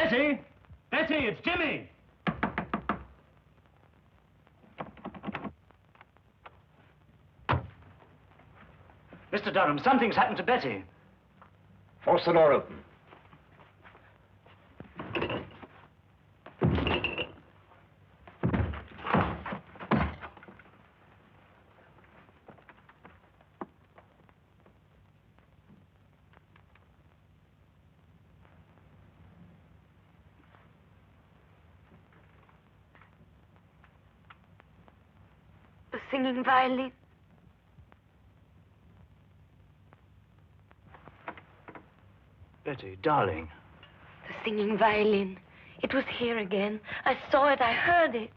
Betty! Betty, it's Jimmy! Mr. Durham, something's happened to Betty. Force the door open. The singing violin. Betty, darling. The singing violin. It was here again. I saw it. I heard it.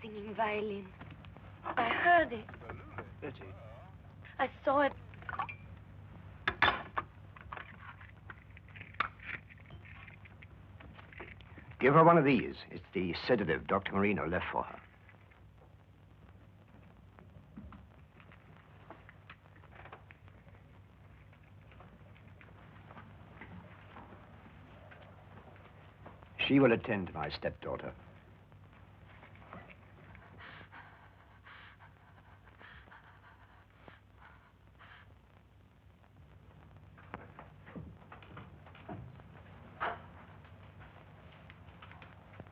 The singing violin. I heard it. Betty. I saw it. Give her one of these. It's the sedative Dr. Marino left for her. She will attend to my stepdaughter.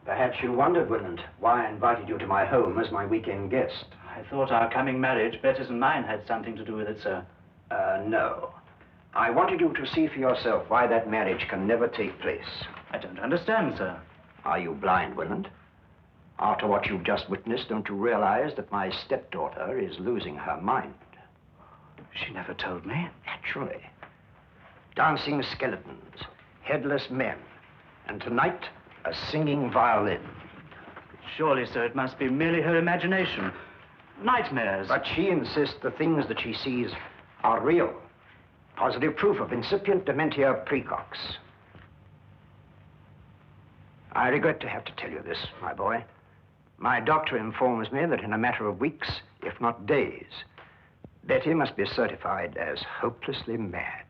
Perhaps you wondered, Reynolds, why I invited you to my home as my weekend guest. I thought our coming marriage, Betty's and mine, had something to do with it, sir. No. I wanted you to see for yourself why that marriage can never take place. I don't understand, sir. Are you blind, Reynolds? After what you've just witnessed, don't you realize that my stepdaughter is losing her mind? She never told me. Naturally. Dancing skeletons, headless men, and tonight, a singing violin. Surely, sir, it must be merely her imagination. Nightmares. But she insists the things that she sees are real. Positive proof of incipient dementia precox. I regret to have to tell you this, my boy. My doctor informs me that in a matter of weeks, if not days, Betty must be certified as hopelessly mad.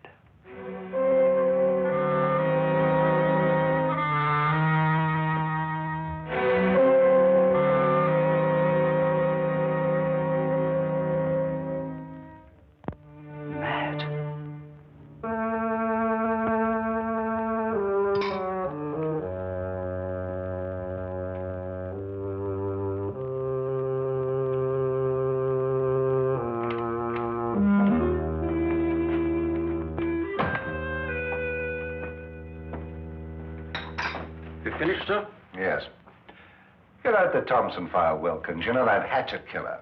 Finished, sir? Yes. Get out the Thompson file, Wilkins. You know that hatchet killer.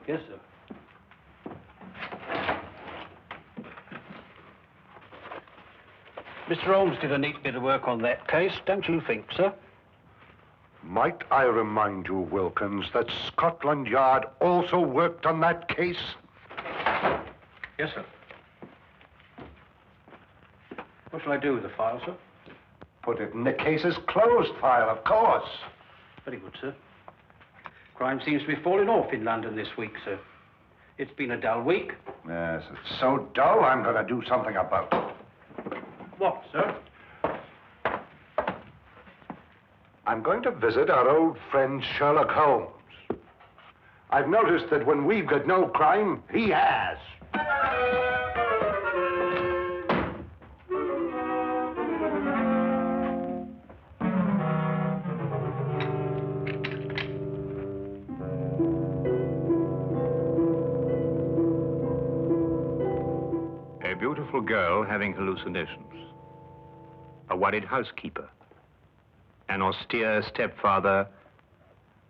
Yes, sir. Mr. Holmes did a neat bit of work on that case, don't you think, sir? Might I remind you, Wilkins, that Scotland Yard also worked on that case? Yes, sir. What shall I do with the file, sir? Put it in the case's closed file, of course. Very good, sir. Crime seems to be falling off in London this week, sir. It's been a dull week. Yes, it's so dull, I'm going to do something about it. What, sir? I'm going to visit our old friend Sherlock Holmes. I've noticed that when we've got no crime, he has. A beautiful girl having hallucinations. A worried housekeeper. An austere stepfather.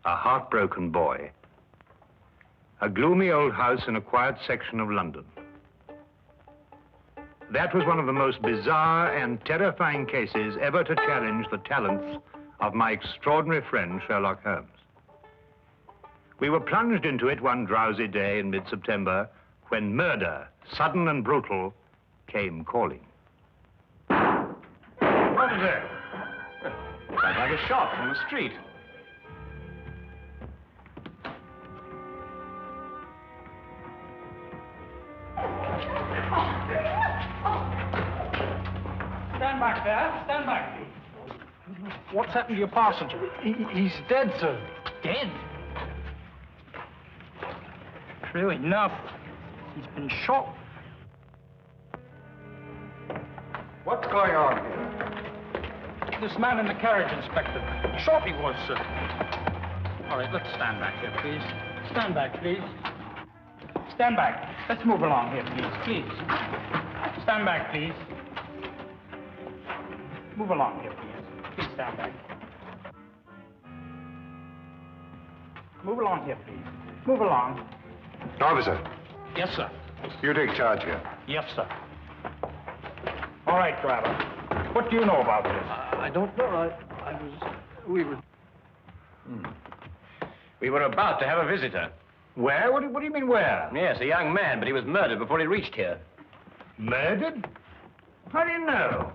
A heartbroken boy. A gloomy old house in a quiet section of London. That was one of the most bizarre and terrifying cases ever to challenge the talents of my extraordinary friend, Sherlock Holmes. We were plunged into it one drowsy day in mid-September when murder, sudden and brutal, came calling. What is it? Sounds like a shot from the street. Stand back there. Stand back. What's happened to your passenger? He's dead, sir. Dead? True enough. He's been shot. What's going on here? This man in the carriage, Inspector. Shot he was, sir. All right, let's stand back here, please. Stand back, please. Stand back. Let's move along here, please. Please. Stand back, please. Move along here, please. Please stand back. Move along here, please. Move along. Officer, Yes, sir. you take charge here. Yes, sir. All right, driver. What do you know about this? I don't know. We were about to have a visitor. Where? What do you mean, where? Yes, a young man, but he was murdered before he reached here. Murdered? How do you know?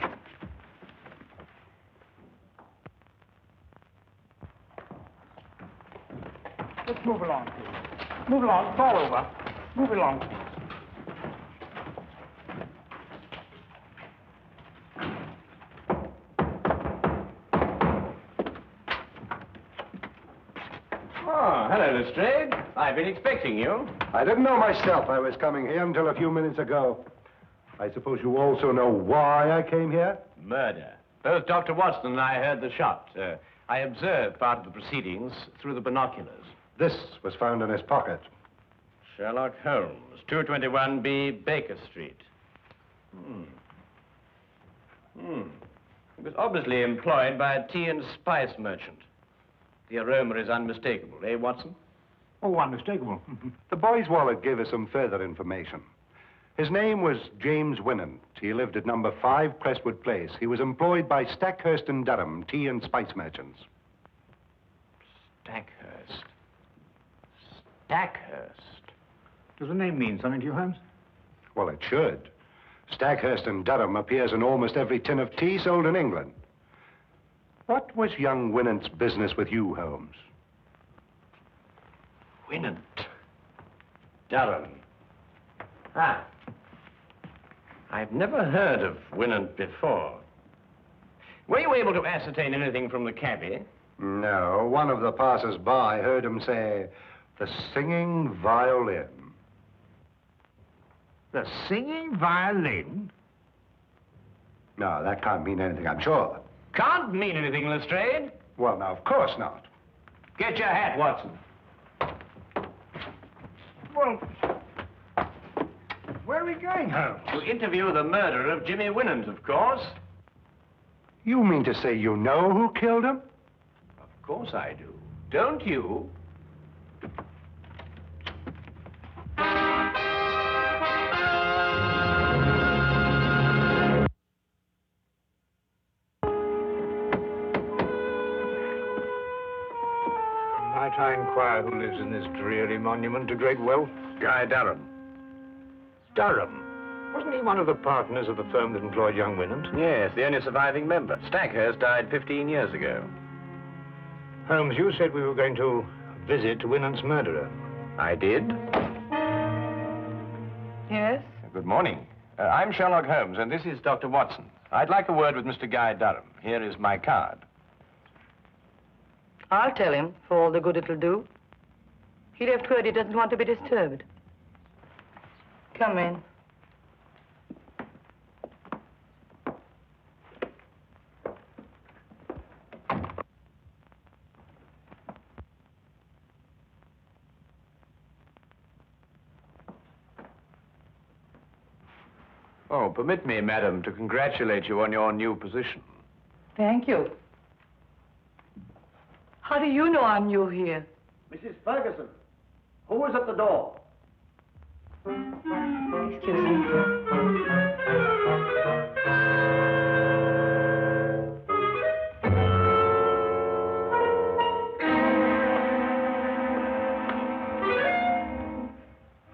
Let's move along, please. Move along. It's all over. Move along, please. Oh, hello, Lestrade. I've been expecting you. I didn't know myself I was coming here until a few minutes ago. I suppose you also know why I came here? Murder. Both Dr. Watson and I heard the shot. I observed part of the proceedings through the binoculars. This was found in his pocket. Sherlock Holmes, 221B Baker Street. He was obviously employed by a tea and spice merchant. The aroma is unmistakable, eh, Watson? Oh, unmistakable. The boy's wallet gave us some further information. His name was James Winant. He lived at number 5 Crestwood Place. He was employed by Stackhurst and Durham, tea and spice merchants. Stackhurst. Stackhurst. Does the name mean something to you, Holmes? Well, it should. Stackhurst and Durham appears in almost every tin of tea sold in England. What was young Winant's business with you, Holmes? Winant. Durham. Ah. I've never heard of Winant before. Were you able to ascertain anything from the cabby? No. One of the passers-by heard him say, "The singing violin." The singing violin? No, that can't mean anything, I'm sure. Can't mean anything, Lestrade. Well, now, of course not. Get your hat, Watson. Well, where are we going, Holmes? To interview the murderer of Jimmy Winant, of course. You mean to say you know who killed him? Of course I do. Don't you? Might I inquire who lives in this dreary monument to great wealth? Guy Durham. Durham? Wasn't he one of the partners of the firm that employed young Winant? Yes, the only surviving member. Stackhurst died 15 years ago. Holmes, you said we were going to visit Winant's murderer. I did. Yes? Good morning. I'm Sherlock Holmes, and this is Dr. Watson. I'd like a word with Mr. Guy Durham. Here is my card. I'll tell him, for all the good it'll do. He left word he doesn't want to be disturbed. Come in. Oh, permit me, madam, to congratulate you on your new position. Thank you. How do you know I'm new here? Mrs. Ferguson, who is at the door? Excuse me.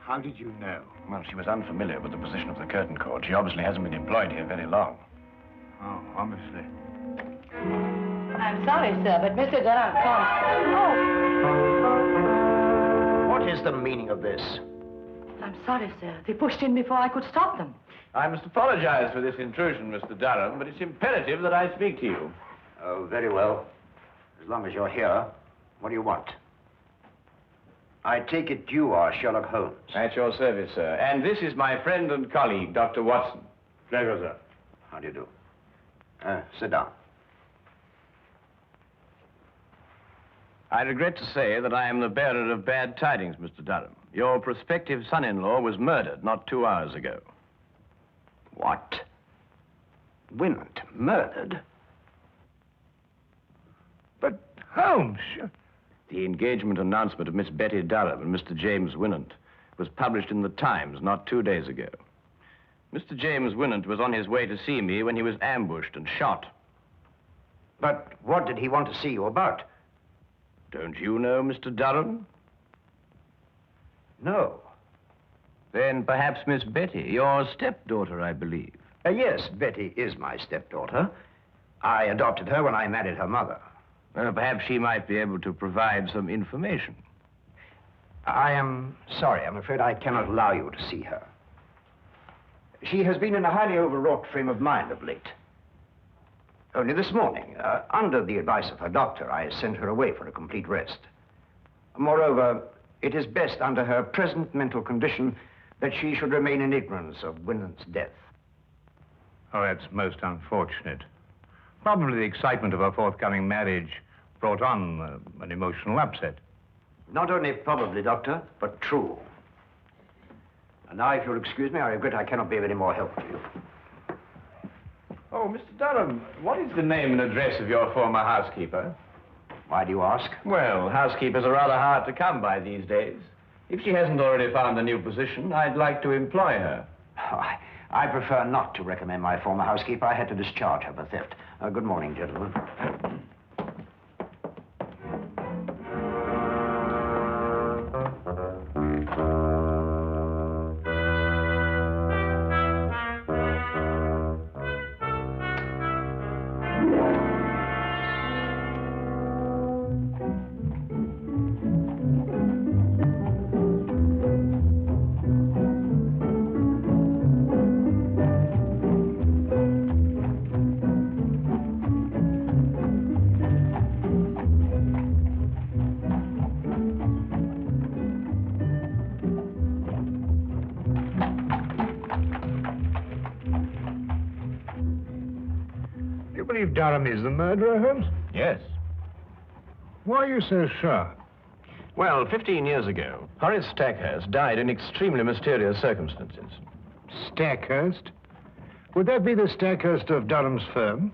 How did you know? Well, she was unfamiliar with the position of the curtain cord. She obviously hasn't been employed here very long. Oh, obviously. I'm sorry, sir, but Mr. Durham can't. What is the meaning of this? I'm sorry, sir. They pushed in before I could stop them. I must apologize for this intrusion, Mr. Durham, but it's imperative that I speak to you. Oh, very well. As long as you're here, what do you want? I take it you are Sherlock Holmes. At your service, sir. And this is my friend and colleague, Dr. Watson. Pleasure, sir. How do you do? Sit down. I regret to say that I am the bearer of bad tidings, Mr. Durham. Your prospective son-in-law was murdered not 2 hours ago. What? Winant murdered? But, Holmes... The engagement announcement of Miss Betty Durham and Mr. James Winant was published in the Times not 2 days ago. Mr. James Winant was on his way to see me when he was ambushed and shot. But what did he want to see you about? Don't you know Mr. Durham? No. Then perhaps Miss Betty, your stepdaughter, I believe. Yes, Betty is my stepdaughter. I adopted her when I married her mother. Well, perhaps she might be able to provide some information. I am sorry. I'm afraid I cannot allow you to see her. She has been in a highly overwrought frame of mind of late. Only this morning, under the advice of her doctor, I sent her away for a complete rest. Moreover, it is best under her present mental condition that she should remain in ignorance of Winant's death. Oh, that's most unfortunate. Probably the excitement of her forthcoming marriage brought on an emotional upset. Not only probably, Doctor, but true. And now, if you'll excuse me, I regret I cannot be of any more help to you. Oh, Mr. Durham, what is the name and address of your former housekeeper? Why do you ask? Well, housekeepers are rather hard to come by these days. If she hasn't already found a new position, I'd like to employ her. Oh, I prefer not to recommend my former housekeeper. I had to discharge her for theft. Good morning, gentlemen. Durham is the murderer, Holmes? Yes. Why are you so sure? Well, 15 years ago, Horace Stackhurst died in extremely mysterious circumstances. Stackhurst? Would that be the Stackhurst of Durham's firm?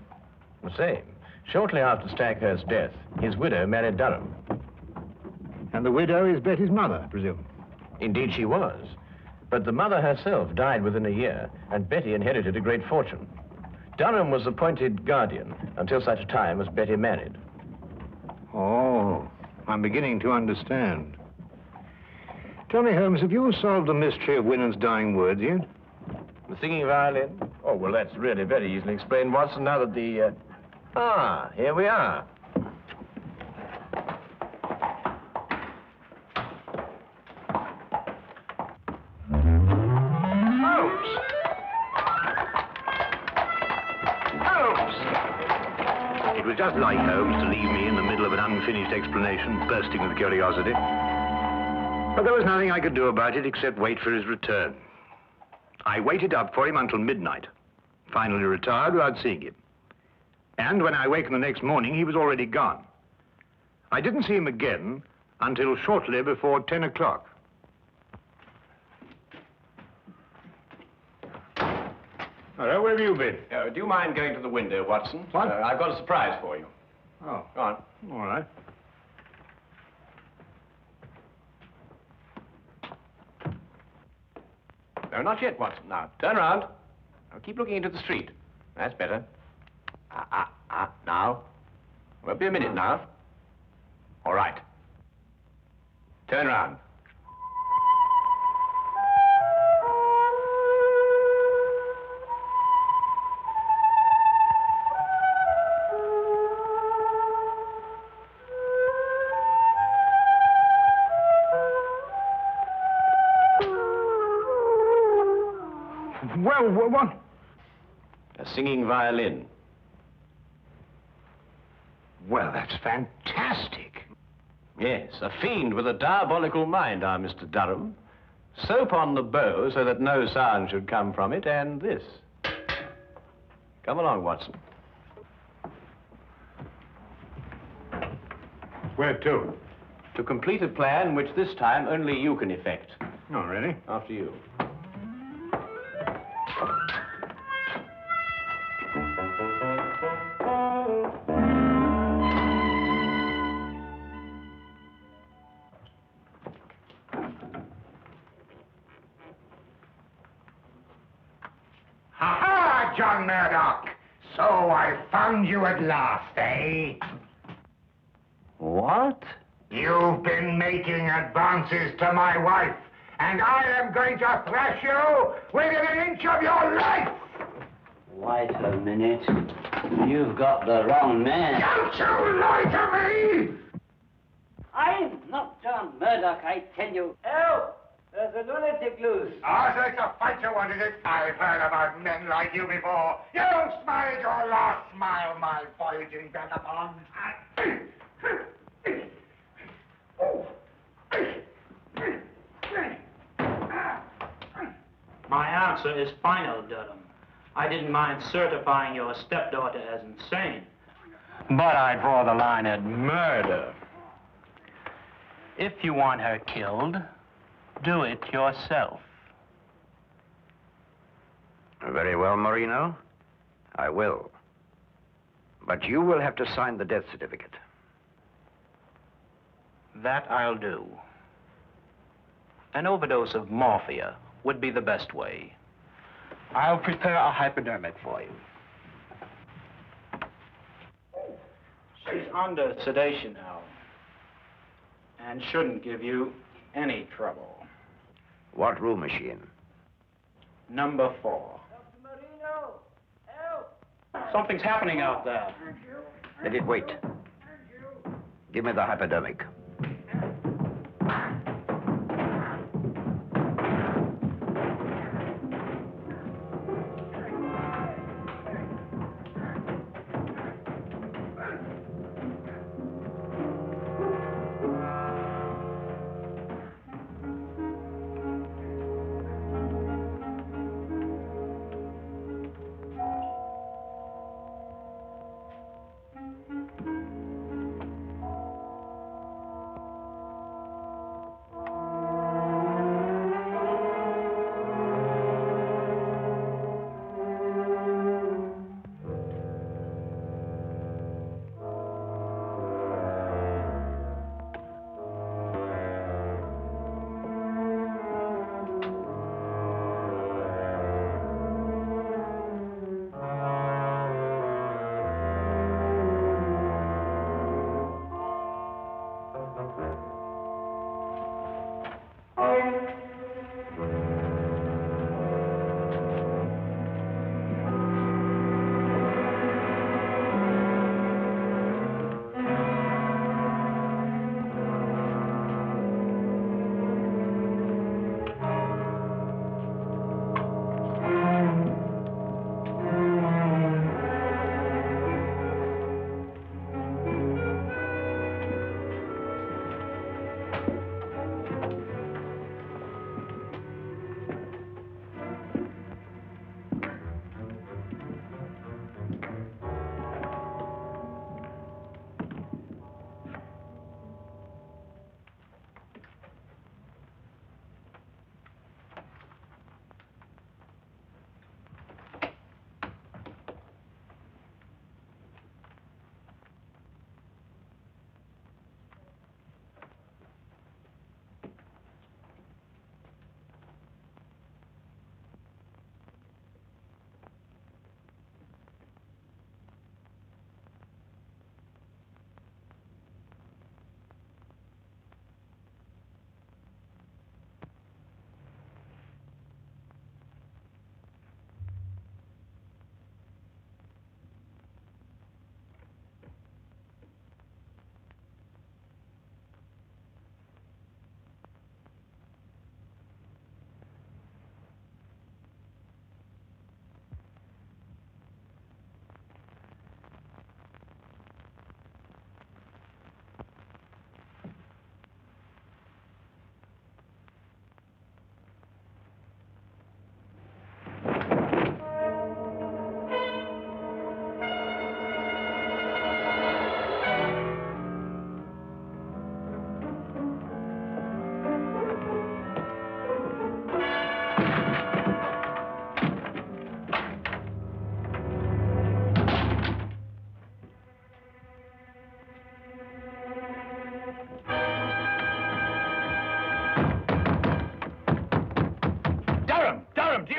The same. Shortly after Stackhurst's death, his widow married Durham. And the widow is Betty's mother, I presume? Indeed, she was. But the mother herself died within a year, and Betty inherited a great fortune. Durham was appointed guardian until such time as Betty married. Oh, I'm beginning to understand. Tell me, Holmes, have you solved the mystery of Winant's dying words yet? The singing violin? Oh, well, that's really very easily explained, Watson, now that the... here we are. It was just like Holmes to leave me in the middle of an unfinished explanation, bursting with curiosity. But there was nothing I could do about it except wait for his return. I waited up for him until midnight, finally retired without seeing him. And when I awakened the next morning, he was already gone. I didn't see him again until shortly before 10 o'clock. Hello, where have you been? Do you mind going to the window, Watson? What? I've got a surprise for you. Oh. Go on. All right. No, not yet, Watson. Now, turn around. Now, keep looking into the street. That's better. Now. Won't be a minute now. All right. Turn around. Well, what? A singing violin. Well, that's fantastic. Yes, a fiend with a diabolical mind, our Mr. Durham. Soap on the bow so that no sound should come from it, and this. Come along, Watson. Where to? To complete a plan which this time only you can effect. Oh, really? After you. Ha-ha, John Murdoch! So I found you at last, eh? What? You've been making advances to my wife, and I am going to thrash you within an inch of your life! Wait a minute. You've got the wrong man. Don't you lie to me! I'm not John Murdoch, I tell you. Help! There's a lunatic loose. Oh, so it's a fight you want, is it? I've heard about men like you before. You smiled your last smile, my voyaging vagabond. My answer is final, Durham. I didn't mind certifying your stepdaughter as insane. But I draw the line at murder. If you want her killed, do it yourself. Very well, Marino. I will. But you will have to sign the death certificate. That I'll do. An overdose of morphia would be the best way. I'll prepare a hypodermic for you. She's under sedation now, and shouldn't give you any trouble. What room is she in? Number 4. Something's happening out there. Let it wait. Give me the hypodermic.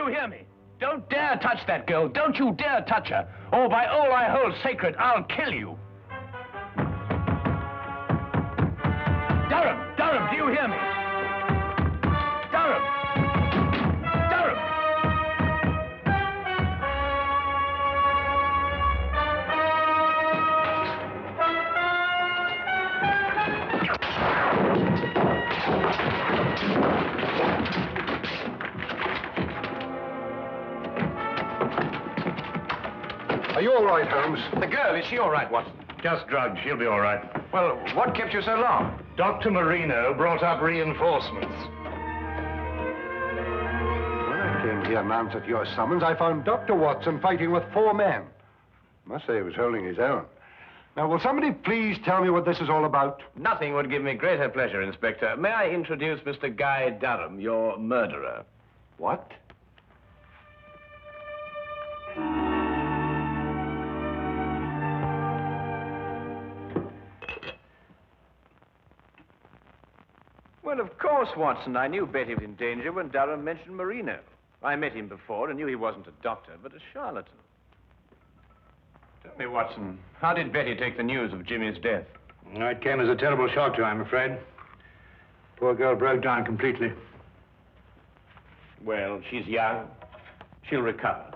you hear me? Don't dare touch that girl. Don't you dare touch her. Or by all I hold sacred, I'll kill you. Durham, do you hear me? Durham! Durham! Are you all right, Holmes? The girl, is she all right, Watson? Just drugged. She'll be all right. Well, what kept you so long? Dr. Marino brought up reinforcements. When I came here and answered your summons, I found Dr. Watson fighting with 4 men. Must say he was holding his own. Now, will somebody please tell me what this is all about? Nothing would give me greater pleasure, Inspector. May I introduce Mr. Guy Durham, your murderer? What? Well, of course, Watson. I knew Betty was in danger when Durham mentioned Marino. I met him before and knew he wasn't a doctor, but a charlatan. Tell me, Watson, how did Betty take the news of Jimmy's death? It came as a terrible shock to her, I'm afraid. Poor girl broke down completely. Well, she's young. She'll recover.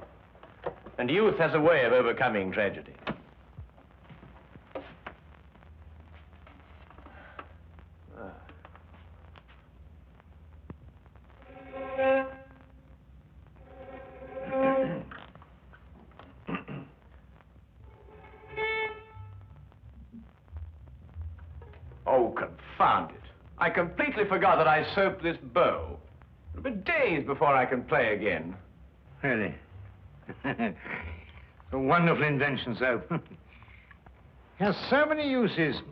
And youth has a way of overcoming tragedy. Oh, confound it. I completely forgot that I soaped this bow. It'll be days before I can play again. Really? A wonderful invention, soap. Has so many uses.